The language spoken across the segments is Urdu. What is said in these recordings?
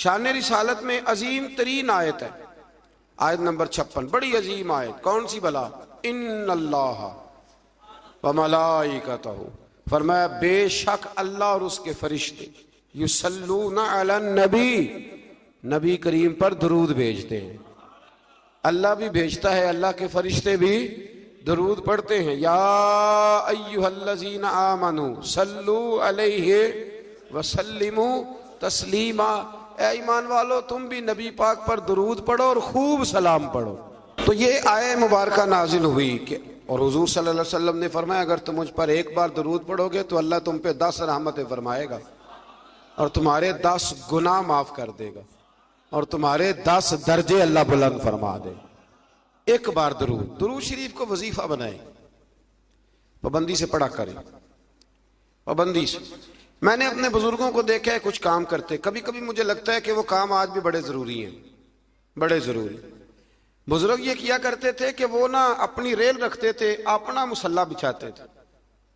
شان رسالت میں عظیم ترین آیت ہے، آیت نمبر 56، بڑی عظیم آیت۔ کون سی بلا؟ ان اللہ وملائکتہ، فرمایا بے شک اللہ اور اس کے فرشتے یصلون علی النبی، نبی کریم پر درود بھیجتے ہیں۔ اللہ بھی بھیجتا ہے، اللہ کے فرشتے بھی درود پڑھتے ہیں۔ یا ایھا الذین آمنوا صلوا علیہ وسلموا تسلیما، اے ایمان والو تم بھی نبی پاک پر درود پڑھو اور خوب سلام پڑھو۔ تو یہ آیہ مبارکہ نازل ہوئی کہ اور حضور صلی اللہ علیہ وسلم نے فرمایا اگر تم مجھ پر ایک بار درود پڑھو گے تو اللہ تم پہ 10 رحمتیں فرمائے گا اور تمہارے 10 گناہ معاف کر دے گا اور تمہارے 10 درجے اللہ بلند فرما دے۔ ایک بار درود شریف کو وظیفہ بنائیں، پابندی سے پڑھا کریں، پابندی سے۔ میں نے اپنے بزرگوں کو دیکھا ہے کچھ کام کرتے، کبھی کبھی مجھے لگتا ہے کہ وہ کام آج بھی بڑے ضروری ہیں، بڑے ضروری۔ بزرگ یہ کیا کرتے تھے کہ وہ نا اپنی ریل رکھتے تھے، اپنا مصلی بچھاتے تھے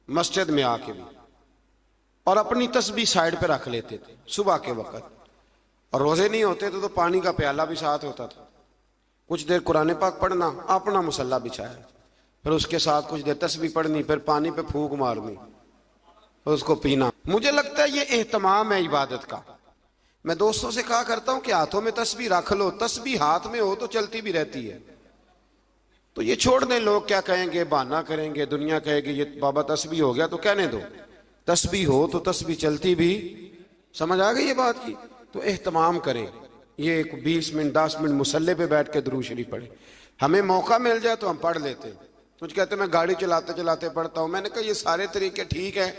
مسجد میں آ کے بھی، اور اپنی تسبیح سائیڈ پہ رکھ لیتے تھے صبح کے وقت، اور روزے نہیں ہوتے تھے تو پانی کا پیالہ بھی ساتھ ہوتا تھا، کچھ دیر قرآن پاک پڑھنا، اپنا مصلی بچھایا، پھر اس کے ساتھ کچھ دیر تسبیح پڑھنی، پھر پانی پہ پھونک مارنی، اس کو پینا۔ مجھے لگتا ہے یہ اہتمام ہے عبادت کا۔ میں دوستوں سے کہا کرتا ہوں کہ ہاتھوں میں تسبیح رکھ لو، تسبیح ہاتھ میں ہو تو چلتی بھی رہتی ہے، تو یہ چھوڑ دیں، لوگ کیا کہیں گے، بہانہ کریں گے، دنیا کہے گی یہ بابا تسبیح ہو گیا، تو کہنے دو، تسبیح ہو تو تسبیح چلتی بھی۔ سمجھ آ گئی یہ بات کی؟ تو اہتمام کریں، یہ 20 منٹ 10 منٹ مصلی پہ بیٹھ کے درود شریف پڑھیں۔ ہمیں موقع مل جائے تو ہم پڑھ لیتے ہیں، کچھ کہتے ہیں میں گاڑی چلاتے چلاتے پڑھتا ہوں، میں نے کہا یہ سارے طریقے ٹھیک ہے،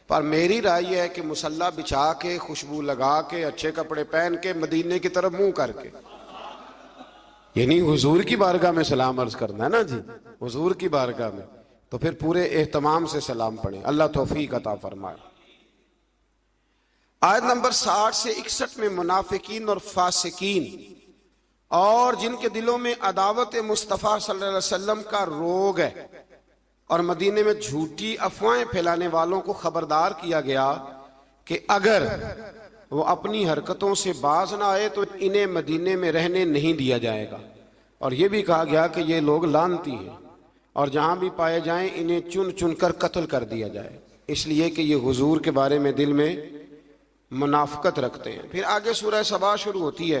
پر میری رائے یہ ہے کہ مصلی بچھا کے، خوشبو لگا کے، اچھے کپڑے پہن کے، مدینے کی طرف منہ کر کے، یعنی حضور کی بارگاہ میں سلام عرض کرنا ہے نا جی، حضور کی بارگاہ میں، تو پھر پورے اہتمام سے سلام پڑھیں۔ اللہ توفیق عطا فرمائے۔ آیت نمبر 60 سے 61 میں منافقین اور فاسقین اور جن کے دلوں میں عداوت مصطفیٰ صلی اللہ علیہ وسلم کا روگ ہے اور مدینے میں جھوٹی افواہیں پھیلانے والوں کو خبردار کیا گیا کہ اگر وہ اپنی حرکتوں سے باز نہ آئے تو انہیں مدینے میں رہنے نہیں دیا جائے گا، اور یہ بھی کہا گیا کہ یہ لوگ لعنتی ہیں اور جہاں بھی پائے جائیں انہیں چن چن کر قتل کر دیا جائے، اس لیے کہ یہ حضور کے بارے میں دل میں منافقت رکھتے ہیں۔ پھر آگے سورہ سبا شروع ہوتی ہے۔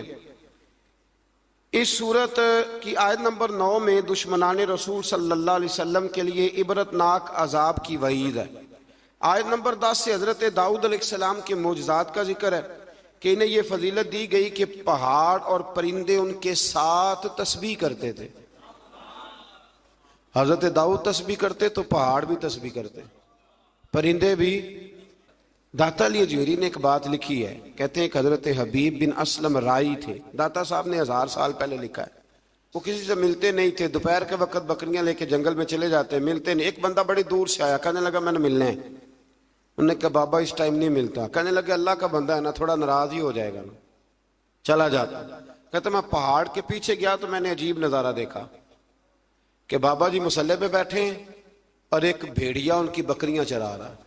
اس سورت کی آیت نمبر 9 میں دشمنان رسول صلی اللہ علیہ وسلم کے لیے عبرتناک عذاب کی وعید ہے۔ آیت نمبر 10 سے حضرت داؤد علیہ السلام کے معجزات کا ذکر ہے کہ انہیں یہ فضیلت دی گئی کہ پہاڑ اور پرندے ان کے ساتھ تسبیح کرتے تھے۔ حضرت داؤد تسبیح کرتے تو پہاڑ بھی تسبیح کرتے، پرندے بھی۔ داتا علی اجویری نے ایک بات لکھی ہے، کہتے ہیں کہ حضرت حبیب بن اسلم رائی تھے، داتا صاحب نے 1000 سال پہلے لکھا ہے، وہ کسی سے ملتے نہیں تھے، دوپہر کے وقت بکریاں لے کے جنگل میں چلے جاتے، ملتے نہیں۔ ایک بندہ بڑی دور سے آیا، کہنے لگا میں نے ملنا ہے، انہوں نے کہا بابا اس ٹائم نہیں ملتا، کہنے لگے اللہ کا بندہ ہے نا، تھوڑا ناراض ہی ہو جائے گا نا، چلا جاتا۔ کہتے میں پہاڑ کے پیچھے گیا تو میں نے عجیب نظارہ دیکھا کہ بابا جی مصلی پہ بیٹھے ہیں اور ایک بھیڑیا ان کی بکریاں چرا رہا ہے،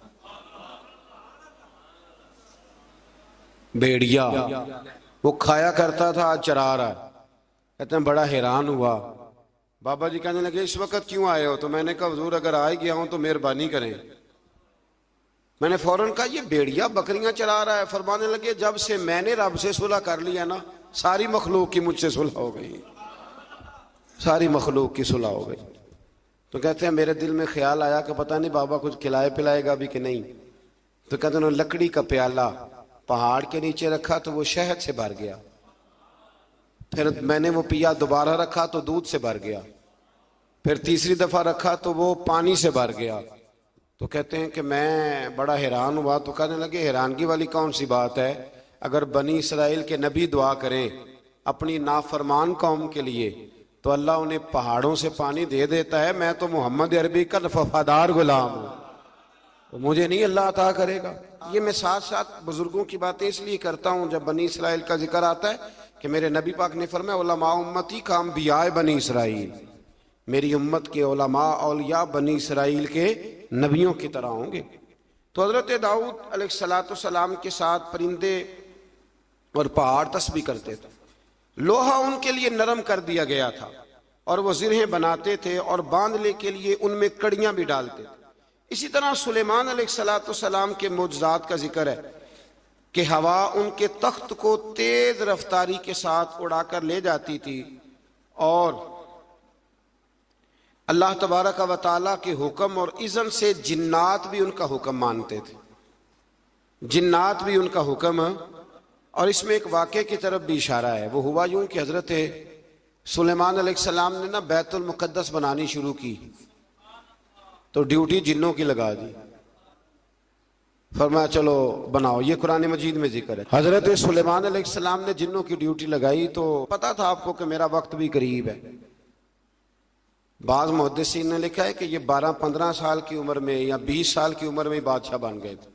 بھیڑیا وہ کھایا کرتا تھا آج چرا رہا ہے۔ کہتے ہیں بڑا حیران ہوا، بابا جی کہنے لگے اس وقت کیوں آئے ہو؟ تو میں نے کہا حضور اگر آ گیا ہوں تو مہربانی کریں۔ میں نے فوراً کہا یہ بھیڑیا بکریاں چرا رہا ہے۔ فرمانے لگے جب سے میں نے رب سے صلح کر لیا نا، ساری مخلوق کی مجھ سے صلح ہو گئی، ساری مخلوق کی صلح ہو گئی۔ تو کہتے ہیں میرے دل میں خیال آیا کہ پتہ نہیں بابا کچھ کھلائے پلائے گا بھی کہ نہیں، تو کہتے ہیں لکڑی کا پیالہ پہاڑ کے نیچے رکھا تو وہ شہد سے بھر گیا، پھر میں نے وہ پیا، دوبارہ رکھا تو دودھ سے بھر گیا، پھر تیسری دفعہ رکھا تو وہ پانی سے بھر گیا۔ تو کہتے ہیں کہ میں بڑا حیران ہوا، تو کہنے لگے حیرانگی والی کون سی بات ہے، اگر بنی اسرائیل کے نبی دعا کریں اپنی نافرمان قوم کے لیے تو اللہ انہیں پہاڑوں سے پانی دے دیتا ہے، میں تو محمد عربی کا وفادار غلام ہوں، تو مجھے نہیں اللہ عطا کرے گا۔ یہ میں ساتھ ساتھ بزرگوں کی باتیں اس لیے کرتا ہوں جب بنی اسرائیل کا ذکر آتا ہے کہ میرے نبی پاک نے فرمایا علماء امتی کا انبیاء بنی اسرائیل، میری امت کے علماء اولیاء بنی اسرائیل کے نبیوں کی طرح ہوں گے۔ تو حضرت داؤد علیہ السلام کے ساتھ پرندے اور پہاڑ تسبیح کرتے تھے۔ لوہا ان کے لیے نرم کر دیا گیا تھا اور وہ زرہیں بناتے تھے اور باندھنے کے لیے ان میں کڑیاں بھی ڈالتے تھے۔ اسی طرح سلیمان علیہ السلام کے معجزات کا ذکر ہے کہ ہوا ان کے تخت کو تیز رفتاری کے ساتھ اڑا کر لے جاتی تھی اور اللہ تبارک و تعالیٰ کے حکم اور اذن سے جنات بھی ان کا حکم مانتے تھے، جنات بھی ان کا حکم۔ اور اس میں ایک واقعے کی طرف بھی اشارہ ہے۔ وہ ہوا یوں کہ حضرت سلیمان علیہ السلام نے بیت المقدس بنانی شروع کی تو ڈیوٹی جنوں کی لگا دی، فرمایا چلو بناؤ۔ یہ قرآن مجید میں ذکر ہے۔ حضرت سلیمان علیہ السلام نے جنوں کی ڈیوٹی لگائی تو پتا تھا آپ کو کہ میرا وقت بھی قریب ہے۔ بعض محدثین نے لکھا ہے کہ یہ 12-15 سال کی عمر میں یا 20 سال کی عمر میں بادشاہ بن گئے تھے،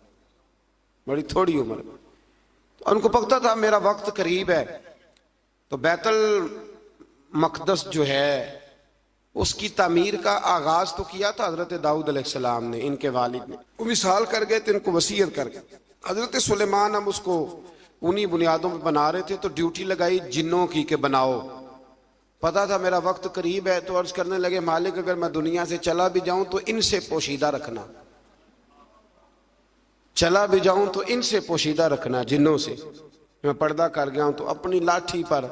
بڑی تھوڑی عمر میں۔ تو ان کو پتا تھا میرا وقت قریب ہے، تو بیت المقدس جو ہے اس کی تعمیر کا آغاز تو کیا تھا حضرت داؤد علیہ السلام نے، ان کے والد نے۔ وہ وصال کر گئے تھے، ان کو وصیت کر گئے۔ حضرت سلیمان ہم اس کو انہی بنیادوں پہ بنا رہے تھے تو ڈیوٹی لگائی جنوں کی کہ بناؤ۔ پتا تھا میرا وقت قریب ہے تو عرض کرنے لگے مالک اگر میں دنیا سے چلا بھی جاؤں تو ان سے پوشیدہ رکھنا، چلا بھی جاؤں تو ان سے پوشیدہ رکھنا، جنوں سے۔ میں پردہ کر گیا ہوں تو اپنی لاٹھی پر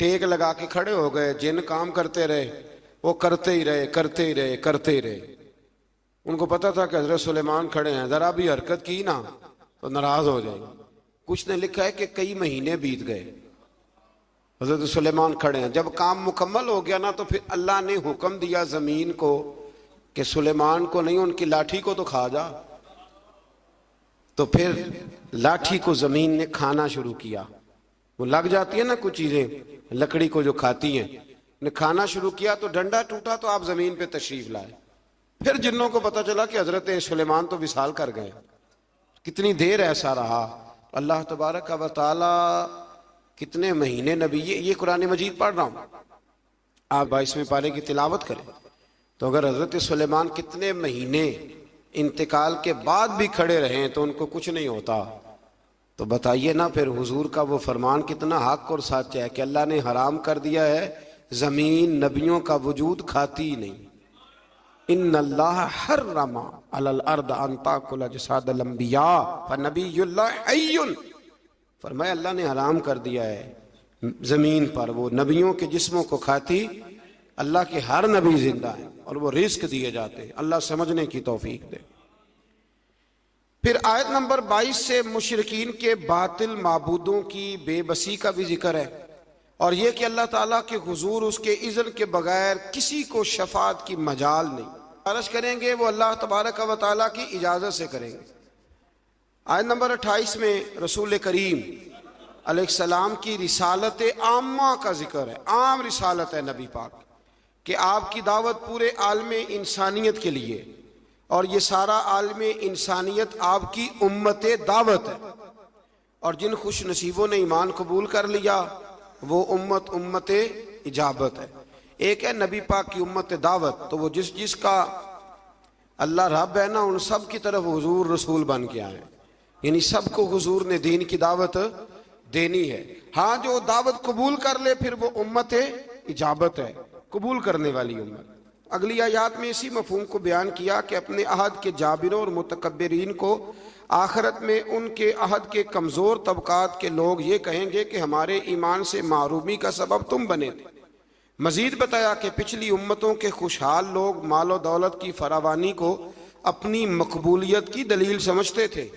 ٹیک لگا کے کھڑے ہو گئے، جن کام کرتے رہے، وہ کرتے ہی رہے کرتے ہی رہے کرتے ہی رہے۔ ان کو پتا تھا کہ حضرت سلیمان کھڑے ہیں، ذرا بھی حرکت کی نا تو ناراض ہو جائیں گے۔ کچھ نے لکھا ہے کہ کئی مہینے بیت گئے، حضرت سلیمان کھڑے ہیں۔ جب کام مکمل ہو گیا نا تو پھر اللہ نے حکم دیا زمین کو کہ سلیمان کو نہیں، ان کی لاٹھی کو تو کھا جا۔ تو پھر لاٹھی کو زمین نے کھانا شروع کیا۔ وہ لگ جاتی ہے نا کچھ چیزیں لکڑی کو جو کھاتی ہیں، نے کھانا شروع کیا تو ڈنڈا ٹوٹا تو آپ زمین پہ تشریف لائے۔ پھر جنوں کو پتا چلا کہ حضرت سلیمان تو وصال کر گئے۔ کتنی دیر ایسا رہا، اللہ تبارک و تعالی کتنے مہینے نبی، یہ قرآن مجید پڑھ رہا ہوں، آپ 22ویں پارے کی تلاوت کریں تو اگر حضرت سلیمان کتنے مہینے انتقال کے بعد بھی کھڑے رہیں تو ان کو کچھ نہیں ہوتا، تو بتائیے نا پھر حضور کا وہ فرمان کتنا حق اور سچ ہے کہ اللہ نے حرام کر دیا ہے زمین نبیوں کا وجود کھاتی ہی نہیں۔ ان اللہ حرم علی الارض ان تاکل اجساد الانبیاء فنبی اللہ حی، فرمایا اللہ نے حرام کر دیا ہے زمین پر وہ نبیوں کے جسموں کو کھاتی۔ اللہ کے ہر نبی زندہ ہے اور وہ رزق دیے جاتے ہیں، اللہ سمجھنے کی توفیق دے۔ پھر آیت نمبر 22 سے مشرکین کے باطل معبودوں کی بے بسی کا بھی ذکر ہے، اور یہ کہ اللہ تعالیٰ کے حضور اس کے اذن کے بغیر کسی کو شفاعت کی مجال نہیں، عرض کریں گے وہ اللہ تبارک و تعالیٰ کی اجازت سے کریں گے۔ آیت نمبر 28 میں رسول کریم علیہ السلام کی رسالت عامہ کا ذکر ہے، عام رسالت ہے نبی پاک کہ آپ کی دعوت پورے عالم انسانیت کے لیے، اور یہ سارا عالم انسانیت آپ کی امت دعوت ہے، اور جن خوش نصیبوں نے ایمان قبول کر لیا وہ امت اجابت ہے۔ ایک ہے نبی پاک کی امت دعوت، تو وہ جس کا اللہ رب ہے نا ان سب کی طرف حضور رسول بن کے آئے، یعنی سب کو حضور نے دین کی دعوت دینی ہے۔ ہاں جو دعوت قبول کر لے پھر وہ امت اجابت ہے، قبول کرنے والی امت۔ اگلی آیات میں اسی مفہوم کو بیان کیا کہ اپنے عہد کے جابروں اور متکبرین کو آخرت میں ان کے عہد کے کمزور طبقات کے لوگ یہ کہیں گے کہ ہمارے ایمان سے محرومی کا سبب تم بنے تھے۔ مزید بتایا کہ پچھلی امتوں کے خوشحال لوگ مال و دولت کی فراوانی کو اپنی مقبولیت کی دلیل سمجھتے تھے،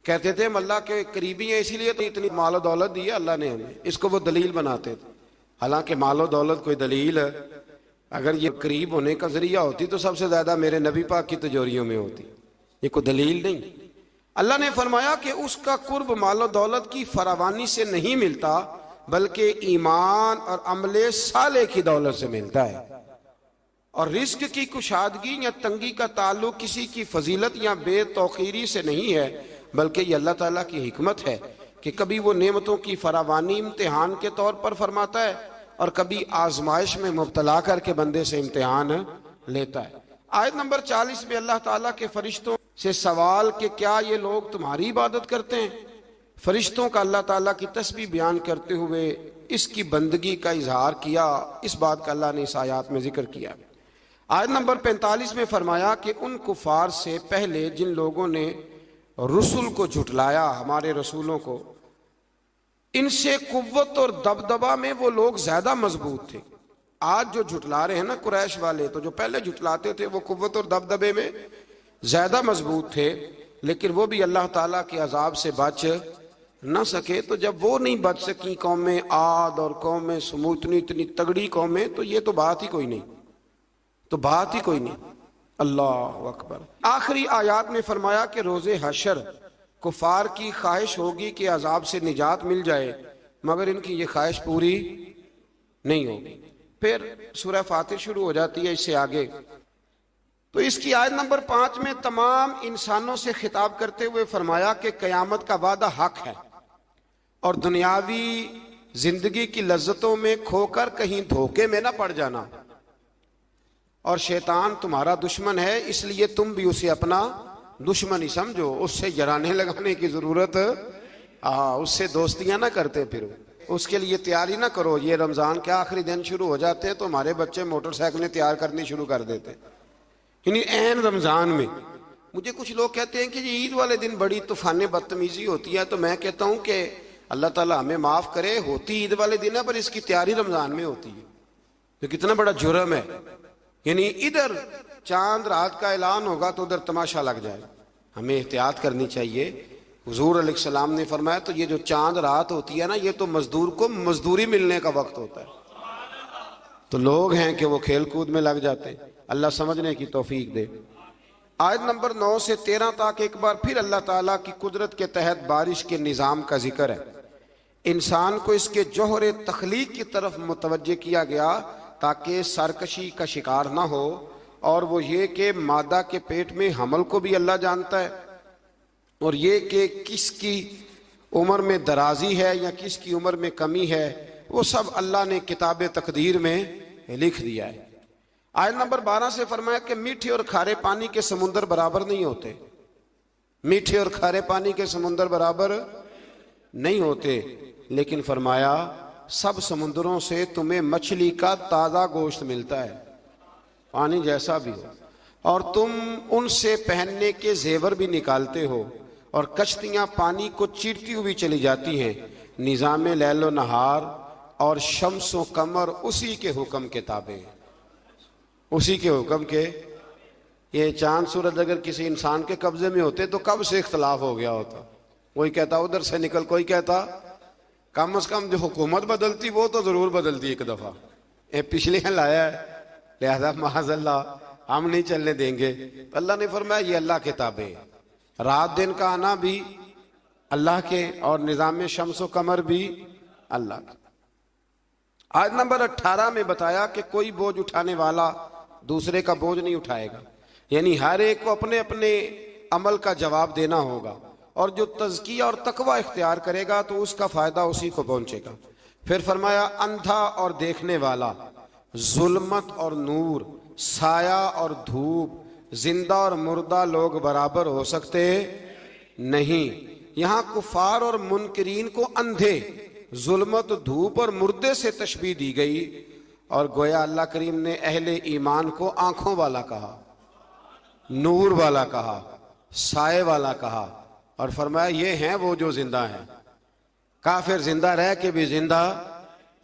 کہتے تھے ہم اللہ کے قریبی ہیں اسی لیے تو اتنی مال و دولت دی ہے اللہ نے ہمیں، اس کو وہ دلیل بناتے تھے۔ حالانکہ مال و دولت کوئی دلیل اگر یہ قریب ہونے کا ذریعہ ہوتی تو سب سے زیادہ میرے نبی پاک کی تجوریوں میں ہوتی، یہ کوئی دلیل نہیں۔ اللہ نے فرمایا کہ اس کا قرب مال و دولت کی فراوانی سے نہیں ملتا بلکہ ایمان اور عمل صالح کی دولت سے ملتا ہے، اور رزق کی کشادگی یا تنگی کا تعلق کسی کی فضیلت یا بے توقیری سے نہیں ہے، بلکہ یہ اللہ تعالیٰ کی حکمت ہے کہ کبھی وہ نعمتوں کی فراوانی امتحان کے طور پر فرماتا ہے اور کبھی آزمائش میں مبتلا کر کے بندے سے امتحان لیتا ہے۔ آیت نمبر 40 میں اللہ تعالیٰ کے فرشتوں سے سوال کہ کیا یہ لوگ تمہاری عبادت کرتے ہیں؟ فرشتوں کا اللہ تعالیٰ کی تسبیح بیان کرتے ہوئے اس کی بندگی کا اظہار کیا، اس بات کا اللہ نے اس آیات میں ذکر کیا۔ آیت نمبر 45 میں فرمایا کہ ان کفار سے پہلے جن لوگوں نے رسول کو جھٹلایا، ہمارے رسولوں کو، ان سے قوت اور دبدبہ میں وہ لوگ زیادہ مضبوط تھے۔ آج جو جھٹلا رہے ہیں نا قریش والے، تو جو پہلے جھٹلاتے تھے وہ قوت اور دبدبے میں زیادہ مضبوط تھے، لیکن وہ بھی اللہ تعالیٰ کے عذاب سے بچ نہ سکے۔ تو جب وہ نہیں بچ سکی قومیں عاد اور قومیں سمود، اتنی تگڑی قومیں، تو یہ تو بات ہی کوئی نہیں، تو بات ہی کوئی نہیں۔ اللہ اکبر۔ آخری آیات میں فرمایا کہ روز حشر کفار کی خواہش ہوگی کہ عذاب سے نجات مل جائے، مگر ان کی یہ خواہش پوری نہیں ہوگی۔ پھر سورہ فاتر شروع ہو جاتی ہے اس سے آگے، تو اس کی آیت نمبر 5 میں تمام انسانوں سے خطاب کرتے ہوئے فرمایا کہ قیامت کا وعدہ حق ہے، اور دنیاوی زندگی کی لذتوں میں کھو کر کہیں دھوکے میں نہ پڑ جانا، اور شیطان تمہارا دشمن ہے، اس لیے تم بھی اسے اپنا دشمن ہی سمجھو، اس سے جرانے لگانے کی ضرورت، اس سے دوستیاں نہ کرتے پھرو، اس کے لیے تیاری نہ کرو۔ یہ رمضان کے آخری دن شروع ہو جاتے ہیں تو ہمارے بچے موٹر سائیکلیں تیار کرنی شروع کر دیتے، یعنی عین رمضان میں۔ مجھے کچھ لوگ کہتے ہیں کہ یہ عید والے دن بڑی طوفان بدتمیزی ہوتی ہے، تو میں کہتا ہوں کہ اللہ تعالیٰ ہمیں معاف کرے، ہوتی عید والے دن ہے پر اس کی تیاری رمضان میں ہوتی ہے، تو کتنا بڑا جرم ہے۔ یعنی ادھر چاند رات کا اعلان ہوگا تو ادھر تماشا لگ جائے، ہمیں احتیاط کرنی چاہیے۔ حضور علیہ السلام نے فرمایا تو یہ جو چاند رات ہوتی ہے نا، یہ تو مزدور کو مزدوری ملنے کا وقت ہوتا ہے، تو لوگ ہیں کہ وہ کھیل کود میں لگ جاتے ہیں۔ اللہ سمجھنے کی توفیق دے۔ آیت نمبر 9 سے 13 تک ایک بار پھر اللہ تعالیٰ کی قدرت کے تحت بارش کے نظام کا ذکر ہے۔ انسان کو اس کے جوہر تخلیق کی طرف متوجہ کیا گیا تاکہ سرکشی کا شکار نہ ہو، اور وہ یہ کہ مادہ کے پیٹ میں حمل کو بھی اللہ جانتا ہے، اور یہ کہ کس کی عمر میں درازی ہے یا کس کی عمر میں کمی ہے، وہ سب اللہ نے کتاب تقدیر میں لکھ دیا ہے۔ آیت نمبر 12 سے فرمایا کہ میٹھے اور کھارے پانی کے سمندر برابر نہیں ہوتے، میٹھے اور کھارے پانی کے سمندر برابر نہیں ہوتے، لیکن فرمایا سب سمندروں سے تمہیں مچھلی کا تازہ گوشت ملتا ہے، پانی جیسا بھی ہو، اور تم ان سے پہننے کے زیور بھی نکالتے ہو، اور کشتیاں پانی کو چیرتی ہوئی چلی جاتی ہیں۔ نظام لیل و نہار اور شمس و قمر اسی کے حکم کے تابع ہیں، اسی کے حکم کے۔ یہ چاند سورج اگر کسی انسان کے قبضے میں ہوتے تو کب سے اختلاف ہو گیا ہوتا، کوئی کہتا ادھر سے نکل، کوئی کہتا کم از کم جو حکومت بدلتی وہ تو ضرور بدلتی ایک دفعہ، پچھلے لایا ہے لہذا معاذ اللہ ہم نہیں چلنے دیں گے۔ اللہ نے فرمایا یہ اللہ کے تابع ہے، رات دن کا آنا بھی اللہ کے، اور نظام شمس و قمر بھی اللہ کا۔ آیت نمبر 18 میں بتایا کہ کوئی بوجھ اٹھانے والا دوسرے کا بوجھ نہیں اٹھائے گا، یعنی ہر ایک کو اپنے اپنے عمل کا جواب دینا ہوگا، اور جو تزکیہ اور تقوی اختیار کرے گا تو اس کا فائدہ اسی کو پہنچے گا۔ پھر فرمایا اندھا اور دیکھنے والا، ظلمت اور نور، سایہ اور دھوپ، زندہ اور مردہ لوگ برابر ہو سکتے نہیں۔ یہاں کفار اور منکرین کو اندھے، ظلمت، دھوپ اور مردے سے تشبیہ دی گئی، اور گویا اللہ کریم نے اہل ایمان کو آنکھوں والا کہا، نور والا کہا، سائے والا کہا، اور فرمایا یہ ہیں وہ جو زندہ ہیں۔ کافر زندہ رہ کے بھی زندہ،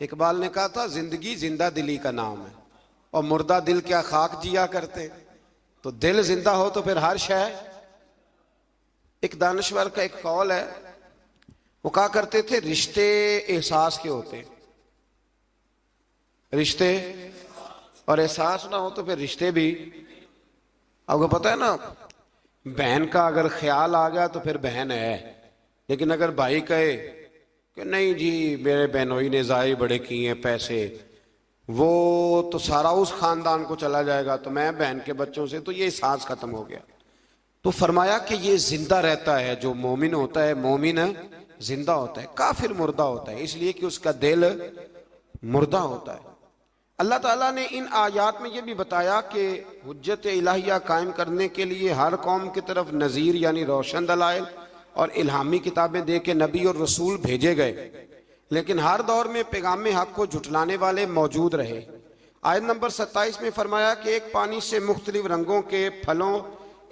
اقبال نے کہا تھا زندگی زندہ دلی کا نام ہے، اور مردہ دل کیا خاک جیا کرتے، تو دل زندہ ہو تو پھر ہر شے۔ ایک دانشور کا ایک قول ہے، وہ کہا کرتے تھے رشتے احساس کے ہوتے، رشتے اور احساس نہ ہو تو پھر رشتے بھی۔ آپ کو پتہ ہے نا، بہن کا اگر خیال آ گیا تو پھر بہن ہے، لیکن اگر بھائی کہے کہ نہیں جی میرے بہنوئی نے ضائع بڑے کیے ہیں پیسے، وہ تو سارا اس خاندان کو چلا جائے گا، تو میں بہن کے بچوں سے، تو یہ احساس ختم ہو گیا۔ تو فرمایا کہ یہ زندہ رہتا ہے، جو مومن ہوتا ہے، مومن زندہ ہوتا ہے، کافر مردہ ہوتا ہے، اس لیے کہ اس کا دل مردہ ہوتا ہے۔ اللہ تعالیٰ نے ان آیات میں یہ بھی بتایا کہ حجت الہیہ قائم کرنے کے لیے ہر قوم کی طرف نذیر یعنی روشن دلائل اور الہامی کتابیں دے کے نبی اور رسول بھیجے گئے، لیکن ہر دور میں پیغام حق کو جھٹلانے والے موجود رہے۔ آیت نمبر 27 میں فرمایا کہ ایک پانی سے مختلف رنگوں کے پھلوں،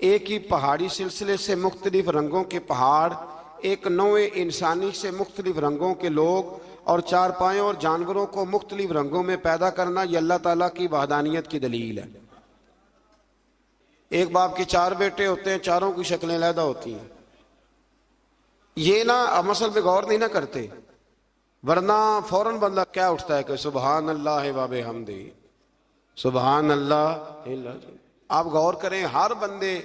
ایک ہی پہاڑی سلسلے سے مختلف رنگوں کے پہاڑ، ایک نوع انسانی سے مختلف رنگوں کے لوگ، اور چار پایوں اور جانوروں کو مختلف رنگوں میں پیدا کرنا، یہ اللہ تعالیٰ کی وحدانیت کی دلیل ہے۔ ایک باپ کے 4 بیٹے ہوتے ہیں، چاروں کی شکلیں علیحدہ ہوتی ہیں۔ یہ نہ مسئلے پہ غور نہیں نہ کرتے، ورنہ فوراً بندہ کیا اٹھتا ہے کہ سبحان اللہ و بحمدہ، سبحان اللہ۔ آپ غور کریں، ہر بندے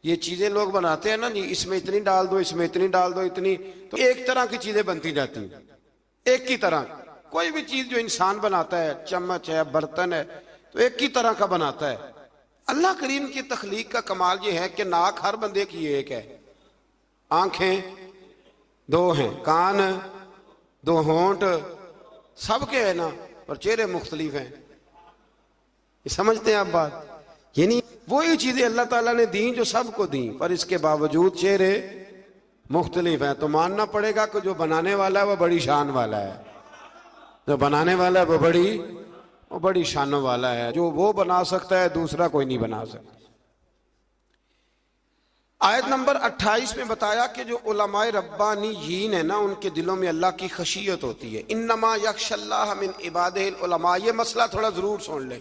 یہ چیزیں لوگ بناتے ہیں نا جی، اس میں اتنی ڈال دو، اس میں اتنی ڈال دو، اتنی، تو ایک طرح کی چیزیں بنتی جاتی ہیں، ایک کی طرح۔ کوئی بھی چیز جو انسان بناتا ہے، چمچ ہے، برتن ہے، تو ایک کی طرح کا بناتا ہے۔ اللہ کریم کی تخلیق کا کمال یہ ہے کہ ناک ہر بندے کی ایک ہے، آنکھیں 2 ہیں، کان 2، ہونٹ سب کے ہیں نا، اور چہرے مختلف ہیں۔ یہ سمجھتے ہیں آپ بات؟ یعنی وہی چیزیں اللہ تعالیٰ نے دیں جو سب کو دیں، پر اس کے باوجود چہرے مختلف ہیں۔ تو ماننا پڑے گا کہ جو بنانے والا ہے وہ بڑی شان والا ہے، جو بنانے والا ہے وہ بڑی شانوں والا ہے۔ جو وہ بنا سکتا ہے دوسرا کوئی نہیں بنا سکتا۔ آیت نمبر 28 میں بتایا کہ جو علماء ربانیین ہیں نا، ان کے دلوں میں اللہ کی خشیت ہوتی ہے۔ انما یخشی اللہ من عبادہ العلماء، یہ مسئلہ تھوڑا ضرور سن لیں۔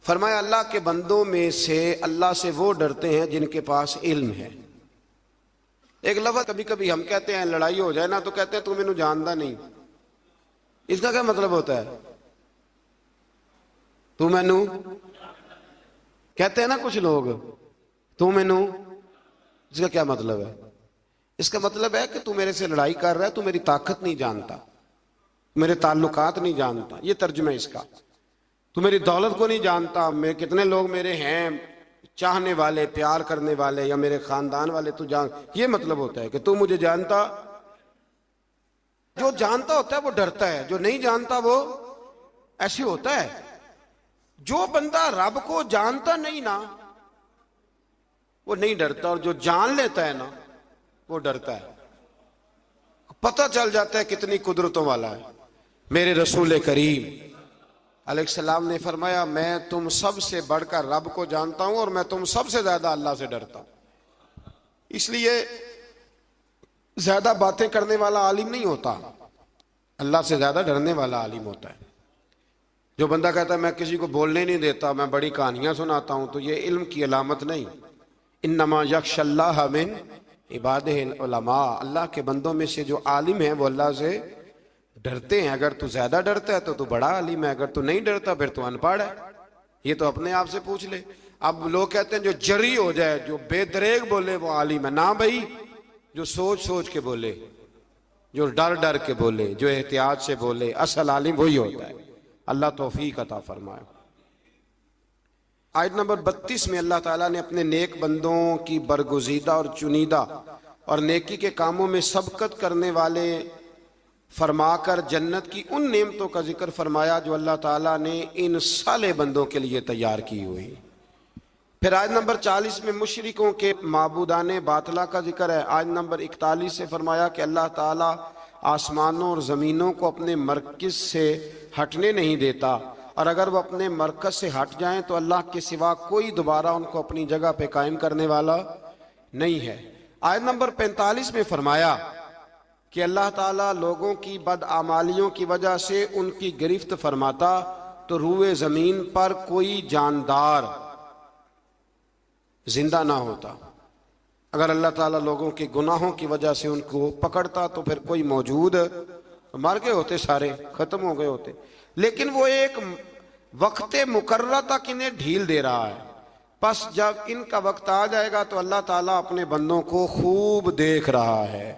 فرمایا اللہ کے بندوں میں سے اللہ سے وہ ڈرتے ہیں جن کے پاس علم ہے۔ ایک لفظ کبھی کبھی ہم کہتے ہیں، لڑائی ہو جائے نا تو کہتے ہیں تو مینوں جاندا نہیں۔ اس کا کیا مطلب ہوتا ہے؟ تو مینوں کہتے ہیں نا کچھ لوگ، تو مینوں، اس کا کیا مطلب ہے؟ اس کا مطلب ہے کہ تو میرے سے لڑائی کر رہا ہے، تو میری طاقت نہیں جانتا، میرے تعلقات نہیں جانتا، یہ ترجمہ اس کا۔ تو میری دولت کو نہیں جانتا، میں کتنے لوگ میرے ہیں چاہنے والے، پیار کرنے والے، یا میرے خاندان والے، تو جان، یہ مطلب ہوتا ہے کہ تو مجھے جانتا۔ جو جانتا ہوتا ہے وہ ڈرتا ہے، جو نہیں جانتا وہ ایسے ہوتا ہے۔ جو بندہ رب کو جانتا نہیں نا وہ نہیں ڈرتا، اور جو جان لیتا ہے نا وہ ڈرتا ہے۔ پتہ چل جاتا ہے کتنی قدرتوں والا ہے۔ میرے رسول کریم علیہ السلام نے فرمایا، میں تم سب سے بڑھ کر رب کو جانتا ہوں، اور میں تم سب سے زیادہ اللہ سے ڈرتا ہوں۔ اس لیے زیادہ باتیں کرنے والا عالم نہیں ہوتا، اللہ سے زیادہ ڈرنے والا عالم ہوتا ہے۔ جو بندہ کہتا ہے میں کسی کو بولنے نہیں دیتا، میں بڑی کہانیاں سناتا ہوں، تو یہ علم کی علامت نہیں۔ انما یخشی اللہ من عبادہ العلماء، اللہ کے بندوں میں سے جو عالم ہیں وہ اللہ سے ڈرتے ہیں۔ اگر تو زیادہ ڈرتا ہے تو تو بڑا عالم ہے، اگر تو نہیں ڈرتا پھر تو ان پڑھ ہے۔ یہ تو اپنے آپ سے پوچھ لے۔ اب لوگ کہتے ہیں جو جری ہو جائے، جو بے دریغ بولے وہ عالم ہے۔ نہ بھائی، جو سوچ سوچ کے بولے، جو ڈر ڈر کے بولے، جو احتیاط سے بولے، اصل عالم وہی ہوتا ہے۔ اللہ توفیق عطا فرمائے۔ آیت نمبر 32 میں اللہ تعالیٰ نے اپنے نیک بندوں کی برگزیدہ اور چنیدہ اور نیکی کے کاموں میں سبقت کرنے والے فرما کر جنت کی ان نعمتوں کا ذکر فرمایا جو اللہ تعالیٰ نے ان صالح بندوں کے لیے تیار کی ہوئی۔ پھر آیت نمبر 40 میں مشرکوں کے معبودان باطلہ کا ذکر ہے۔ آیت نمبر 41 سے فرمایا کہ اللہ تعالیٰ آسمانوں اور زمینوں کو اپنے مرکز سے ہٹنے نہیں دیتا، اور اگر وہ اپنے مرکز سے ہٹ جائیں تو اللہ کے سوا کوئی دوبارہ ان کو اپنی جگہ پہ قائم کرنے والا نہیں ہے۔ آیت نمبر 45 میں فرمایا کہ اللہ تعالیٰ لوگوں کی بدعمالیوں کی وجہ سے ان کی گرفت فرماتا تو روئے زمین پر کوئی جاندار زندہ نہ ہوتا۔ اگر اللہ تعالیٰ لوگوں کے گناہوں کی وجہ سے ان کو پکڑتا تو پھر کوئی موجود مر گئے ہوتے، سارے ختم ہو گئے ہوتے۔ لیکن وہ ایک وقت مقررہ تک انہیں ڈھیل دے رہا ہے، پس جب ان کا وقت آ جائے گا تو اللہ تعالیٰ اپنے بندوں کو خوب دیکھ رہا ہے۔